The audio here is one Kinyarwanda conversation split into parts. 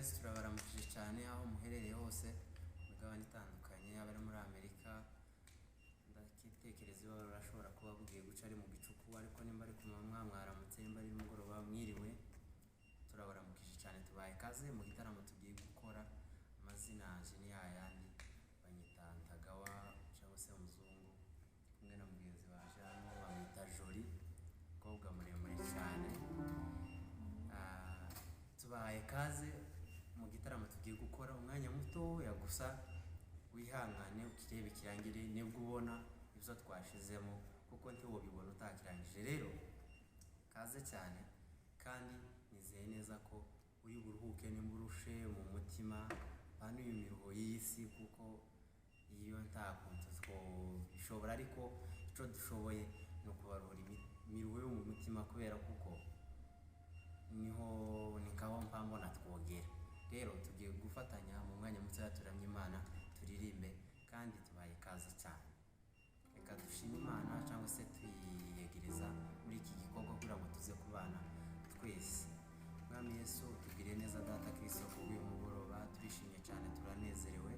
guys, turabaramukije cyane aho muherereye hose mugabane itandukanye, abari muri Amerika ndakitekereza iba barashobora kuba bugiye guca ari mu gicuku, ariko nimba ari kumanywa mwaramutse, nimba ari mugoroba mwiriwe. Turabaramukije cyane, tubaye kaze mu gitaramo tugiye gukora. Amazina yanje ni yayandi, banyita Ntagawa cyangwa se umuzungu, kumwe na mugenzi waje hano bamwita Joli, umukobwa muremure cyane. Tubaye kaze mu gitaramo tugiye gukora, umwanya muto gusa wihangane ukirebe kirangire nibwo ubona ibyo twashizemo, kuko ntiwobibona utakirangije. Rero kaze cyane, kandi nizeye neza ko uri buruhuke nimburushe mu mutima bano imiruho y'isi, kuko iyo nta kuntu twishobora, ariko icyo dushoboye ni ukubaruhura imiruho yo mu mutima, kubera kuko niho nikaho mpambona twogera. Rero tugiye gufatanya mu mwanya muto turamya Imana, turirimbe kandi tubaye kaze cyane. Reka dushime Imana cyangwa se tuyiyegereza muri iki gikorwa kugira ngo tuze kubana twese. Mwami Yesu, tugire neza Data Kristo, kubw'uyu mugoroba turishimye cyane, turanezerewe.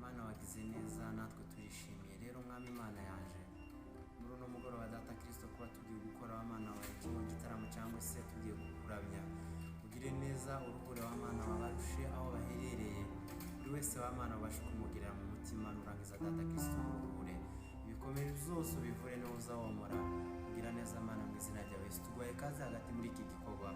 Mana wagize neza, natwe turishimiye. Rero Mwami Imana yanje, muri uno mugoroba Data Kristo, kuba tugiye gukora w'Imana wawe kino gitaramo cyangwa se tugiye kukuramya, ugire neza uruhure w'Imana wabarushe aho baherereye, buri wese w'Imana ubashe kumugirira mu mutima, nurangiza Data Kristo uruhure ibikomere byose ubivure neza womora. Ugira neza Mana, mu izina rya Yesu tuguhaye kaze hagati muri iki gikorwa.